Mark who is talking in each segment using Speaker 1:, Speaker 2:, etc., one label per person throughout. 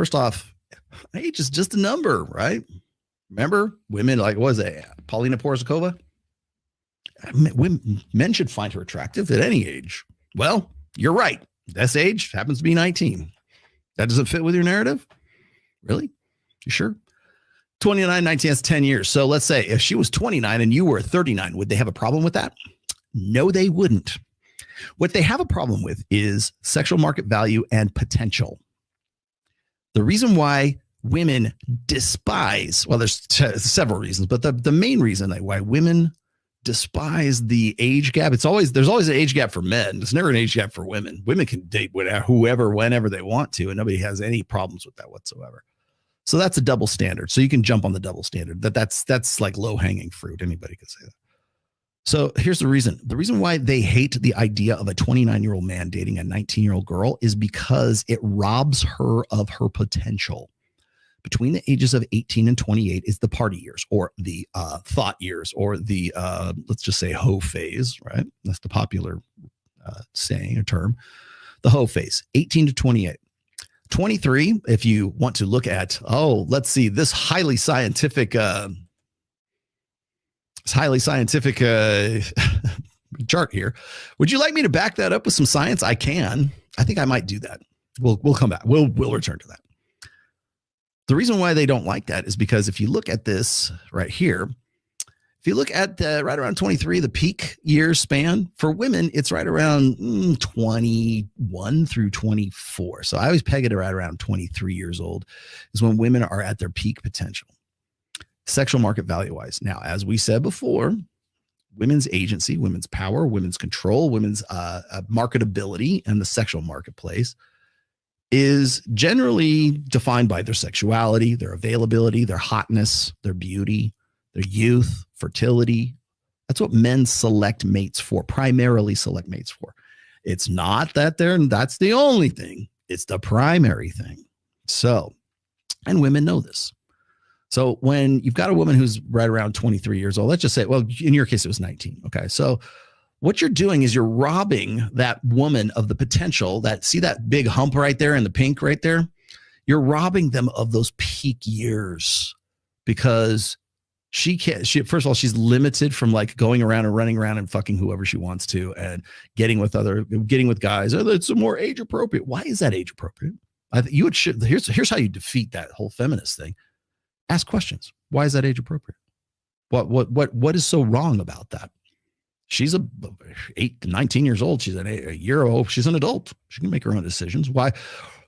Speaker 1: First off, age is just a number, right? Remember, women, like, what was it, Paulina Porizkova? Men should find her attractive at any age. Well, you're right. This age happens to be 19. That doesn't fit with your narrative? Really? You sure? 29, 19, that's 10 years. So let's say if she was 29 and you were 39, would they have a problem with that? No, they wouldn't. What they have a problem with is sexual market value and potential. The reason why women despise, well, there's several reasons, but the main reason why women despise the age gap, there's always an age gap for men. There's never an age gap for women. Women can date whoever, whenever they want to, and nobody has any problems with that whatsoever. So that's a double standard. So you can jump on the double standard. That's like low hanging fruit. Anybody could say that. So here's the reason. The reason why they hate the idea of a 29-year-old man dating a 19-year-old girl is because it robs her of her potential. Between the ages of 18 and 28 is the party years, or the thought years, or the, let's just say, hoe phase, right? That's the popular saying or term. The hoe phase, 18 to 28. 23, if you want to look at, let's see, this highly scientific chart here. Would you like me to back that up with some science? I can. I think I might do that. We'll come back. We'll return to that. The reason why they don't like that is because if you look at this right here, if you look at right around 23, the peak year span for women, it's right around 21 through 24. So I always peg it right around 23 years old is when women are at their peak potential, sexual market value wise. Now, as we said before, women's agency, women's power, women's control, women's marketability in the sexual marketplace is generally defined by their sexuality, their availability, their hotness, their beauty, their youth, fertility. That's what men select mates for, primarily select mates for. It's not that that's the only thing. It's the primary thing. So, and women know this. So when you've got a woman who's right around 23 years old, let's just say, well, in your case, it was 19. Okay. So what you're doing is you're robbing that woman of the potential see that big hump right there in the pink right there. You're robbing them of those peak years because she can't, first of all, she's limited from like going around and running around and fucking whoever she wants to and getting with guys. It's more age appropriate. Why is that age appropriate? Here's how you defeat that whole feminist thing. Ask questions. Why is that age appropriate? What is so wrong about that? She's 19 years old. She's a year old. She's an adult. She can make her own decisions. Why?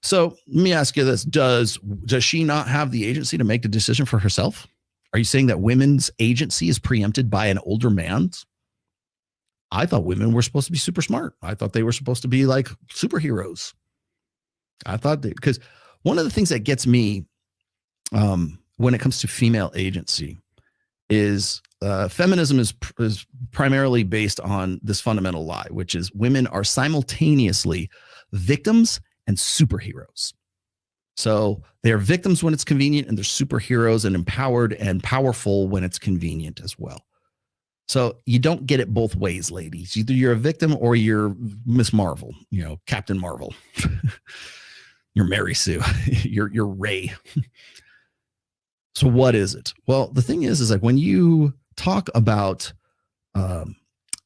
Speaker 1: So let me ask you this. Does she not have the agency to make the decision for herself? Are you saying that women's agency is preempted by an older man's? I thought women were supposed to be super smart. I thought they were supposed to be like superheroes. I thought because one of the things that gets me when it comes to female agency is feminism is primarily based on this fundamental lie, which is women are simultaneously victims and superheroes. So they are victims when it's convenient, and they're superheroes and empowered and powerful when it's convenient as well. So you don't get it both ways, ladies. Either you're a victim or you're Miss Marvel, Captain Marvel. You're Mary Sue. You're Ray. So what is it? Well, the thing is like when you talk about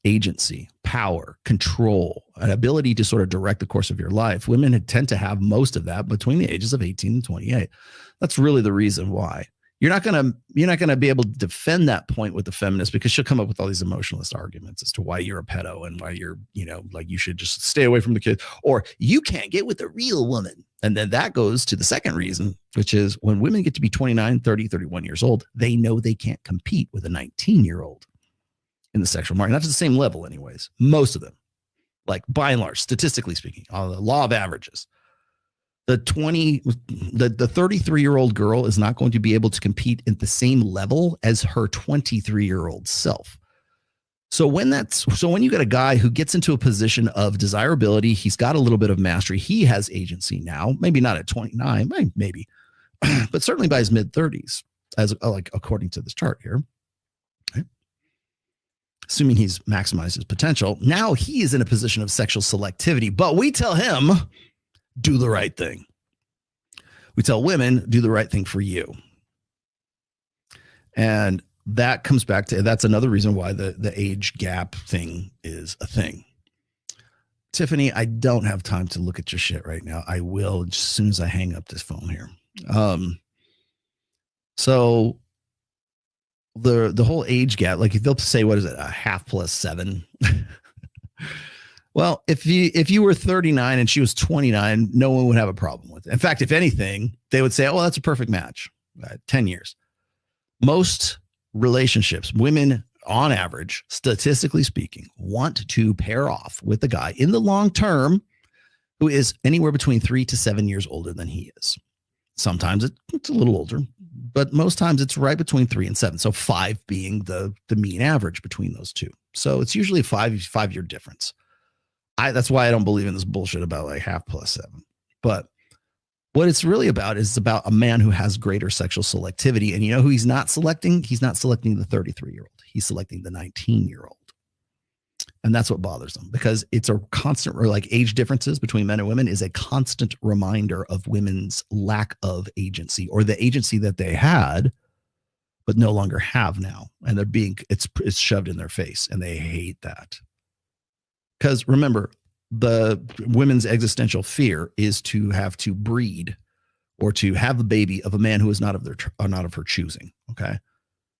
Speaker 1: agency, power, control, an ability to sort of direct the course of your life, women tend to have most of that between the ages of 18 and 28. That's really the reason why. You're not gonna be able to defend that point with the feminist because she'll come up with all these emotionalist arguments as to why you're a pedo and why you're, like you should just stay away from the kid, or you can't get with a real woman. And then that goes to the second reason, which is when women get to be 29, 30, 31 years old, they know they can't compete with a 19-year-old in the sexual market. Not to the same level anyways, most of them, like by and large, statistically speaking, on the law of averages. The 33-year-old girl is not going to be able to compete at the same level as her 23-year-old self. So when you get a guy who gets into a position of desirability, he's got a little bit of mastery, he has agency now, maybe not at 29, maybe, but certainly by his mid-30s, as like according to this chart here. Okay. Assuming he's maximized his potential, now he is in a position of sexual selectivity, but we tell him, do the right thing. We tell women, do the right thing for you. And that comes back to, that's another reason why the age gap thing is a thing. Tiffany, I don't have time to look at your shit right now. I will as soon as I hang up this phone here. So the whole age gap, like they'll say, what is it, a half plus 7? Well, if you were 39 and she was 29, no one would have a problem with it. In fact, if anything, they would say, oh, that's a perfect match. 10 years. Most relationships, women on average, statistically speaking, want to pair off with a guy in the long term who is anywhere between 3 to 7 years older than he is. Sometimes it's a little older, but most times it's right between 3 and 7. So 5 being the mean average between those two. So it's usually a 5-year difference. That's why I don't believe in this bullshit about like half plus 7. But what it's really about is it's about a man who has greater sexual selectivity. And you know who he's not selecting? He's not selecting the 33-year-old. He's selecting the 19-year-old. And that's what bothers them, because it's a constant, or like age differences between men and women is a constant reminder of women's lack of agency, or the agency that they had, but no longer have now. And they're it's shoved in their face, and they hate that. Because remember, the women's existential fear is to have to breed or to have a baby of a man who is not of her choosing. Okay.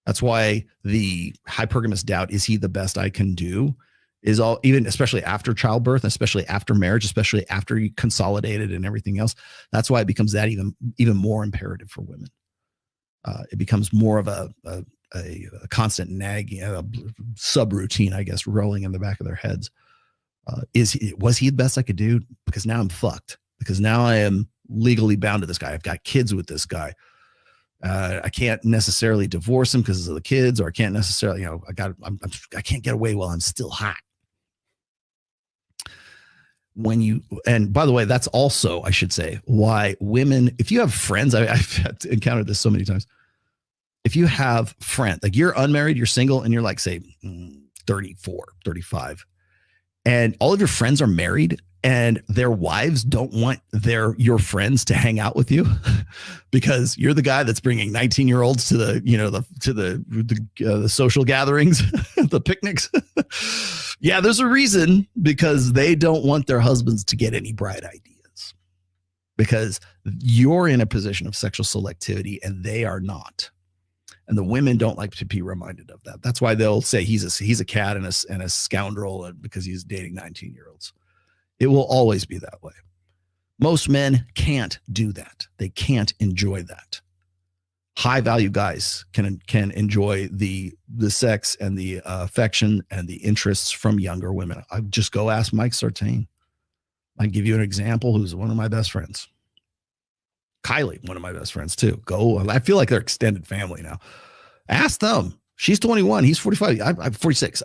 Speaker 1: That's why the hypergamous doubt, is he the best I can do, is all, even especially after childbirth, especially after marriage, especially after you consolidated and everything else. That's why it becomes that even more imperative for women. It becomes more of a constant nagging, a subroutine, I guess, rolling in the back of their heads. Was he the best I could do? Because now I'm fucked. Because now I am legally bound to this guy. I've got kids with this guy. I can't necessarily divorce him because of the kids, or I can't necessarily, I can't get away while I'm still hot. And by the way, that's also, I should say, why women, if you have friends, I've encountered this so many times. If you have friends, like you're unmarried, you're single, and you're like, say, 34, 35, and all of your friends are married, and their wives don't want your friends to hang out with you because you're the guy that's bringing 19-year-olds to the social gatherings, the picnics. Yeah, there's a reason, because they don't want their husbands to get any bright ideas, because you're in a position of sexual selectivity and they are not. And the women don't like to be reminded of that. That's why they'll say he's a cat and a scoundrel because he's dating 19-year-olds. It will always be that way. Most men can't do that. They can't enjoy that. High value guys can enjoy the sex and the affection and the interests from younger women. I just go ask Mike Sartain. I can give you an example who's one of my best friends. Kylie, one of my best friends too. I feel like they're extended family now. Ask them. She's 21. He's 45. I'm 46.